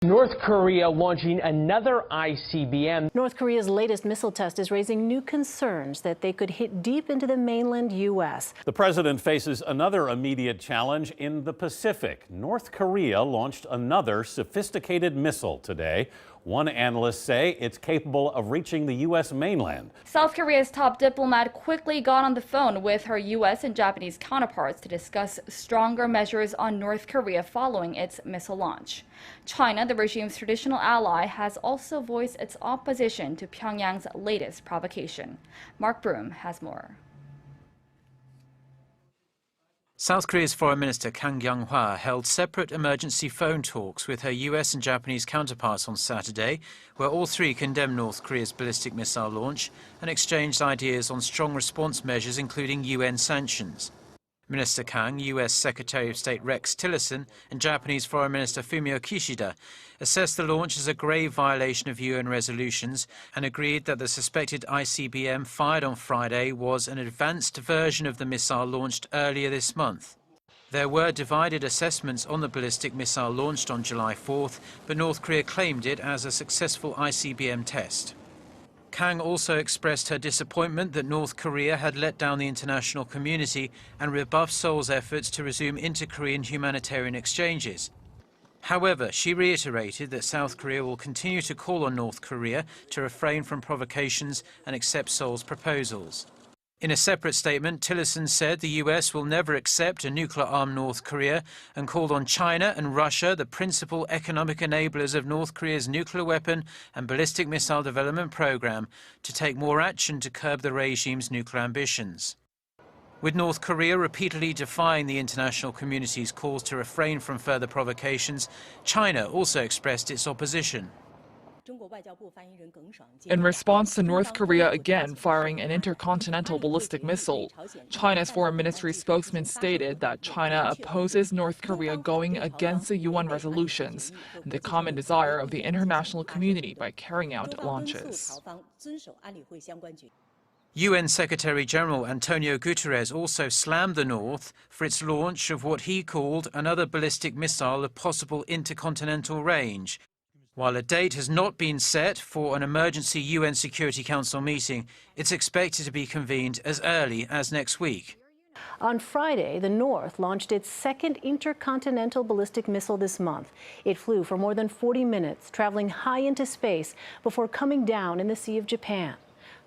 North Korea launching another ICBM. North Korea's latest missile test is raising new concerns that they could hit deep into the mainland U.S. The president faces another immediate challenge in the Pacific. North Korea launched another sophisticated missile today. One analyst say it's capable of reaching the U.S. mainland. South Korea's top diplomat quickly got on the phone with her U.S. and Japanese counterparts to discuss stronger measures on North Korea following its missile launch. China, the regime's traditional ally, has also voiced its opposition to Pyongyang's latest provocation. Mark Broom has more. South Korea's Foreign Minister Kang Kyung-hwa held separate emergency phone talks with her US and Japanese counterparts on Saturday, where all three condemned North Korea's ballistic missile launch and exchanged ideas on strong response measures, including UN sanctions. Minister Kang, US Secretary of State Rex Tillerson, and Japanese Foreign Minister Fumio Kishida assessed the launch as a grave violation of UN resolutions and agreed that the suspected ICBM fired on Friday was an advanced version of the missile launched earlier this month. There were divided assessments on the ballistic missile launched on July 4th, but North Korea claimed it as a successful ICBM test. Kang also expressed her disappointment that North Korea had let down the international community and rebuffed Seoul's efforts to resume inter-Korean humanitarian exchanges. However, she reiterated that South Korea will continue to call on North Korea to refrain from provocations and accept Seoul's proposals. In a separate statement, Tillerson said the US will never accept a nuclear-armed North Korea and called on China and Russia, the principal economic enablers of North Korea's nuclear weapon and ballistic missile development program, to take more action to curb the regime's nuclear ambitions. With North Korea repeatedly defying the international community's calls to refrain from further provocations, China also expressed its opposition. In response to North Korea again firing an intercontinental ballistic missile, China's foreign ministry spokesman stated that China opposes North Korea going against the UN resolutions and the common desire of the international community by carrying out launches. UN Secretary-General Antonio Guterres also slammed the North for its launch of what he called another ballistic missile of possible intercontinental range. While a date has not been set for an emergency UN Security Council meeting, it's expected to be convened as early as next week. On Friday, the North launched its second intercontinental ballistic missile this month. It flew for more than 40 minutes, traveling high into space before coming down in the Sea of Japan.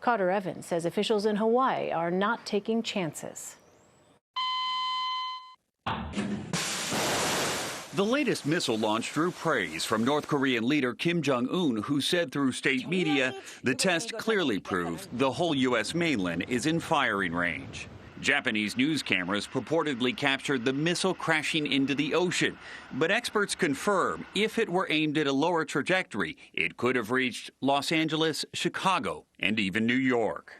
Carter Evans says officials in Hawaii are not taking chances. The latest missile launch drew praise from North Korean leader Kim Jong-un, who said through state media the test clearly proved the whole U.S. mainland is in firing range. Japanese news cameras purportedly captured the missile crashing into the ocean, but experts confirm if it were aimed at a lower trajectory, it could have reached Los Angeles, Chicago, and even New York.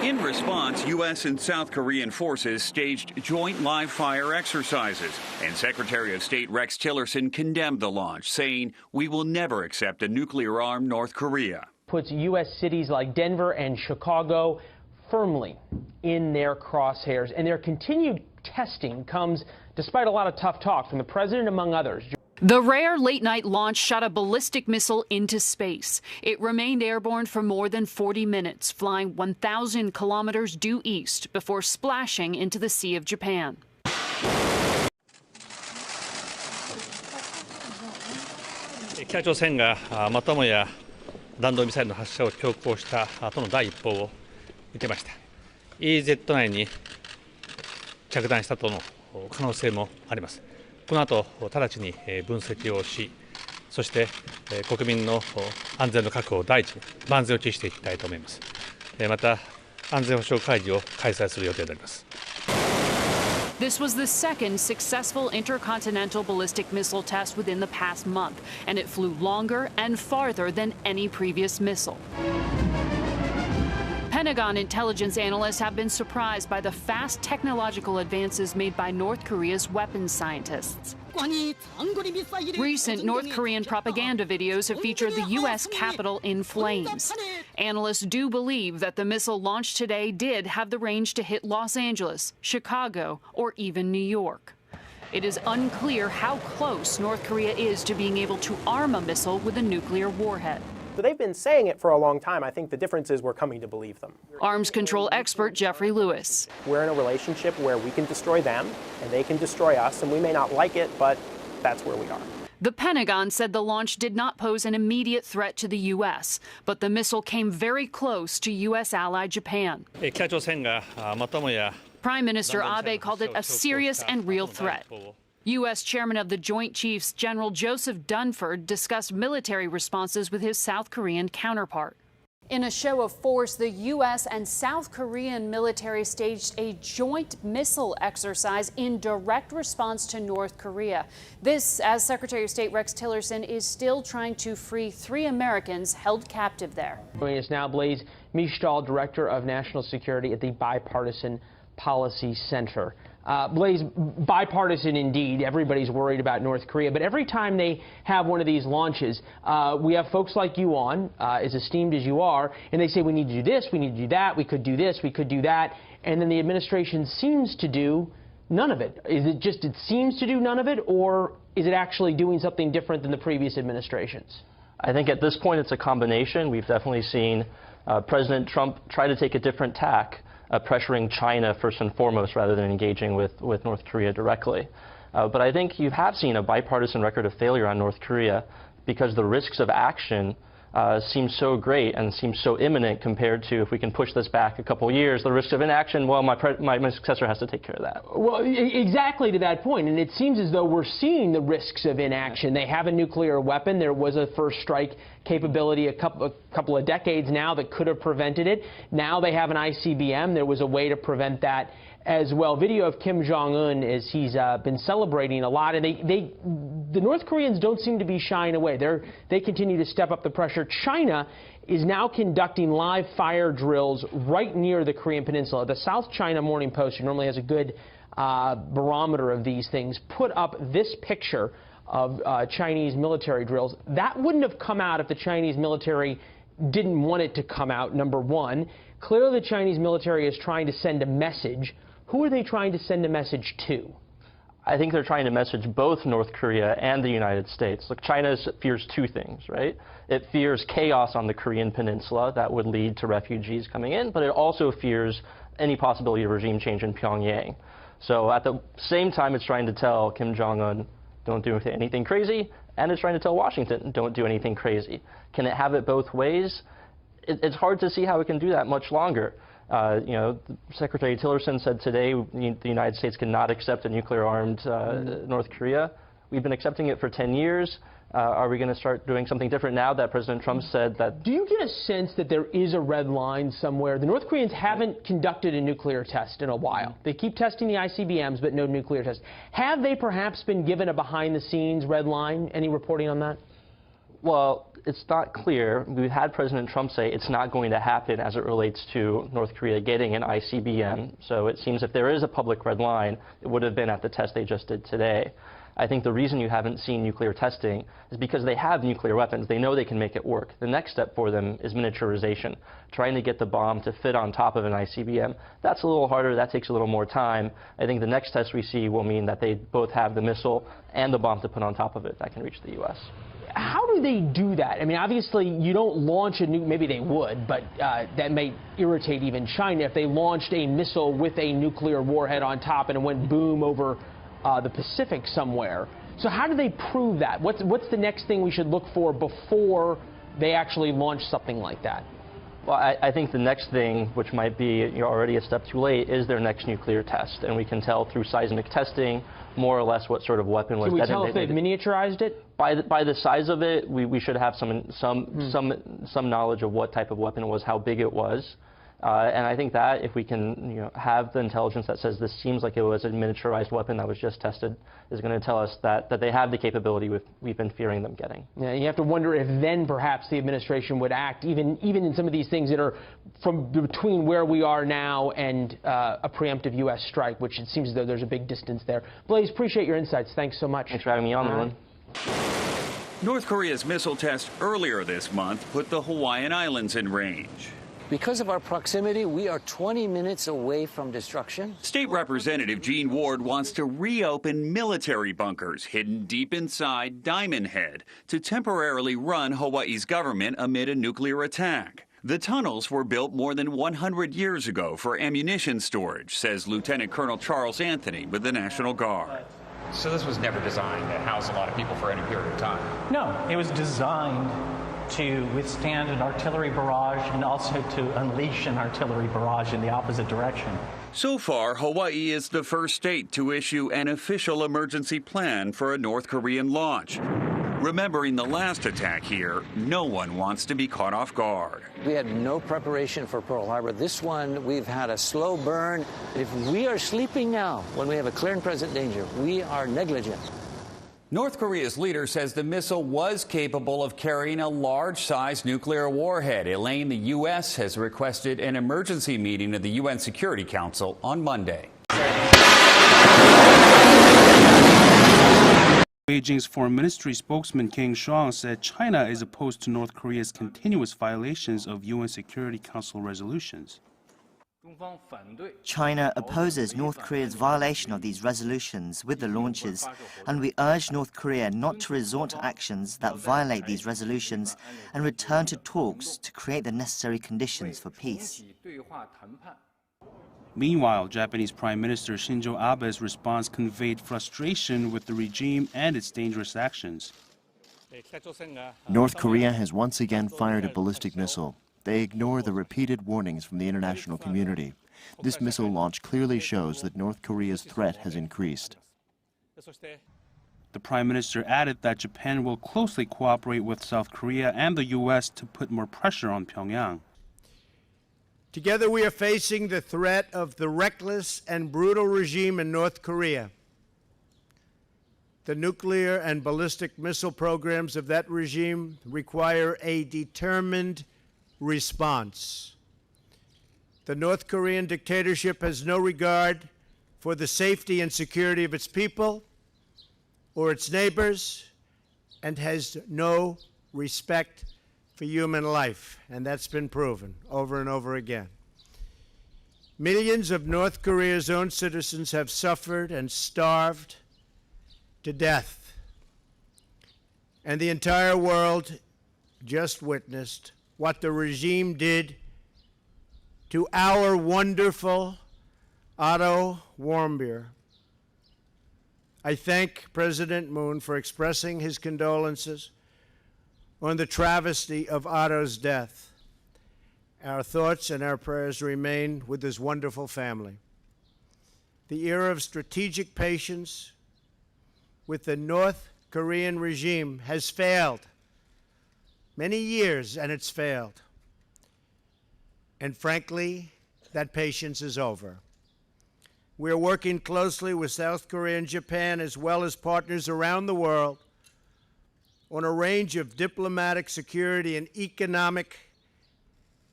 In response, U.S. and South Korean forces staged joint live-fire exercises, and Secretary of State Rex Tillerson condemned the launch, saying, "We will never accept a nuclear-armed North Korea." Puts U.S. cities like Denver and Chicago firmly in their crosshairs, and their continued testing comes despite a lot of tough talk from the president, among others. The rare late-night launch shot a ballistic missile into space. It remained airborne for more than 40 minutes, flying 1,000 kilometers due east before splashing into the Sea of Japan.北朝鮮がまたもや弾道ミサイルの発射を強行した後の第一報を受けました。EEZ 内に着弾したとの可能性もあります。この後、直ちに分析をし、そして国民の安全の確保を第一に万全を期していきたいと思います。また、安全保障会議を開催する予定であります。This was the second successful intercontinental ballistic missile test within the past month, and it flew longer and farther than any previous missile. Pentagon intelligence analysts have been surprised by the fast technological advances made by North Korea's weapons scientists. Recent North Korean propaganda videos have featured the U.S. Capitol in flames. Analysts do believe that the missile launched today did have the range to hit Los Angeles, Chicago, or even New York. It is unclear how close North Korea is to being able to arm a missile with a nuclear warhead. So they've been saying it for a long time. I think the difference is we're coming to believe them. Arms control expert Jeffrey Lewis. We're in a relationship where we can destroy them and they can destroy us, and we may not like it, but that's where we are. The Pentagon said the launch did not pose an immediate threat to the U.S., but the missile came very close to U.S. ally Japan. Prime Minister Abe called it a serious and real threat. U.S. Chairman of the Joint Chiefs, General Joseph Dunford, discussed military responses with his South Korean counterpart. In a show of force, the U.S. and South Korean military staged a joint missile exercise in direct response to North Korea. This, as Secretary of State Rex Tillerson is still trying to free 3 Americans held captive there. Joining us now, Blaise Mishtal, Director of National Security at the Bipartisan Policy Center. Blaise, bipartisan indeed. Everybody's worried about North Korea, but every time they have one of these launches, we have folks like you on, as esteemed as you are, and they say we need to do this, we need to do that, we could do this, we could do that, and then the administration seems to do none of it. Is it just it seems to do none of it, or is it actually doing something different than the previous administrations? I think at this point it's a combination. We've definitely seen President Trump try to take a different tack, pressuring China first and foremost rather than engaging with North Korea directly. But I think you have seen a bipartisan record of failure on North Korea because the risks of action seem so great and seem so imminent compared to if we can push this back a couple years, the risks of inaction, well, my successor has to take care of that. Well, exactly to that point, and it seems as though we're seeing the risks of inaction. They have a nuclear weapon. There was a first strike capability a couple of decades now that could have prevented it. Now they have an ICBM. There was a way to prevent that as well. Video of Kim Jong-un as he's been celebrating a lot, and the North Koreans don't seem to be shying away. They continue to step up the pressure. China is now conducting live fire drills right near the Korean Peninsula. The South China Morning Post, who normally has a good barometer of these things, put up this picture of Chinese military drills. That wouldn't have come out if the Chinese military didn't want it to come out, number one. Clearly the Chinese military is trying to send a message. Who are they trying to send a message to? I think they're trying to message both North Korea and the United States. Look, China fears 2 things, right? It fears chaos on the Korean Peninsula that would lead to refugees coming in, but it also fears any possibility of regime change in Pyongyang. So at the same time, it's trying to tell Kim Jong-un, don't do anything crazy, and it's trying to tell Washington, don't do anything crazy. Can it have it both ways? It's hard to see how it can do that much longer. You know, Secretary Tillerson said today the United States cannot accept a nuclear-armed North Korea. We've been accepting it for 10 years. Are we going to start doing something different now that President Trump said that? Do you get a sense that there is a red line somewhere? The North Koreans haven't conducted a nuclear test in a while. They keep testing the ICBMs, but no nuclear test. Have they perhaps been given a behind-the-scenes red line? Any reporting on that? Well, it's not clear. We've had President Trump say it's not going to happen as it relates to North Korea getting an ICBM. So it seems if there is a public red line, it would have been at the test they just did today. I think the reason you haven't seen nuclear testing is because they have nuclear weapons. They know they can make it work. The next step for them is miniaturization, trying to get the bomb to fit on top of an ICBM. That's a little harder. That takes a little more time. I think the next test we see will mean that they both have the missile and the bomb to put on top of it that can reach the U.S. How do they do that? I mean, obviously, you don't launch a maybe they would, but that may irritate even China if they launched a missile with a nuclear warhead on top and it went boom over the Pacific somewhere. So how do they prove that? What's the next thing we should look for before they actually launch something like that? Well, I think the next thing, which might be already a step too late, is their next nuclear test. And we can tell through seismic testing more or less what sort of weapon was detonated. Can we tell if they've miniaturized it? By the size of it, we should have some knowledge of what type of weapon it was, how big it was. And I think that if we can have the intelligence that says this seems like it was a miniaturized weapon that was just tested, is going to tell us that they have the capability we've been fearing them getting. Yeah, you have to wonder if then perhaps the administration would act, even in some of these things that are from between where we are now and a preemptive U.S. strike, which it seems as though there's a big distance there. Blaise, appreciate your insights. Thanks so much. Thanks for having me on, Lynn. North Korea's missile test earlier this month put the Hawaiian Islands in range. Because of our proximity, we are 20 minutes away from destruction. State Representative Gene Ward wants to reopen military bunkers hidden deep inside Diamond Head to temporarily run Hawaii's government amid a nuclear attack. The tunnels were built more than 100 years ago for ammunition storage, says Lieutenant Colonel Charles Anthony with the National Guard. So this was never designed to house a lot of people for any period of time? No, it was designed to withstand an artillery barrage and also to unleash an artillery barrage in the opposite direction. So far, Hawaii is the first state to issue an official emergency plan for a North Korean launch. Remembering the last attack here, no one wants to be caught off guard. We had no preparation for Pearl Harbor. This one, we've had a slow burn. If we are sleeping now, when we have a clear and present danger, we are negligent. North Korea's leader says the missile was capable of carrying a large-sized nuclear warhead. Elaine, the U.S. has requested an emergency meeting of the UN Security Council on Monday. Beijing's Foreign Ministry spokesman Kang Shuang said China is opposed to North Korea's continuous violations of UN Security Council resolutions. China opposes North Korea's violation of these resolutions with the launches, and we urge North Korea not to resort to actions that violate these resolutions and return to talks to create the necessary conditions for peace. Meanwhile, Japanese Prime Minister Shinzo Abe's response conveyed frustration with the regime and its dangerous actions. North Korea has once again fired a ballistic missile. They ignore the repeated warnings from the international community. This missile launch clearly shows that North Korea's threat has increased. The Prime Minister added that Japan will closely cooperate with South Korea and the U.S. to put more pressure on Pyongyang. Together we are facing the threat of the reckless and brutal regime in North Korea. The nuclear and ballistic missile programs of that regime require a determined response. The North Korean dictatorship has no regard for the safety and security of its people or its neighbors, and has no respect for human life, and that's been proven over and over again. Millions of North Korea's own citizens have suffered and starved to death, and the entire world just witnessed what the regime did to our wonderful Otto Warmbier. I thank President Moon for expressing his condolences on the travesty of Otto's death. Our thoughts and our prayers remain with his wonderful family. The era of strategic patience with the North Korean regime has failed. Many years, and it's failed. And frankly, that patience is over. We are working closely with South Korea and Japan, as well as partners around the world, on a range of diplomatic, security, and economic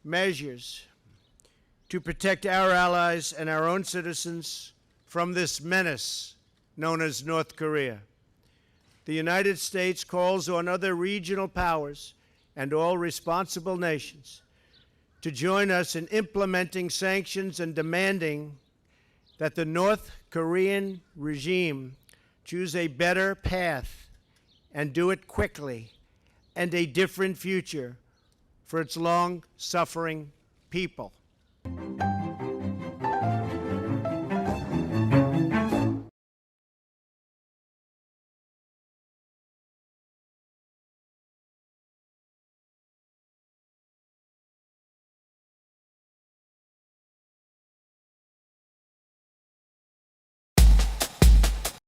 measures to protect our allies and our own citizens from this menace known as North Korea. The United States calls on other regional powers and all responsible nations to join us in implementing sanctions and demanding that the North Korean regime choose a better path and do it quickly, and a different future for its long-suffering people.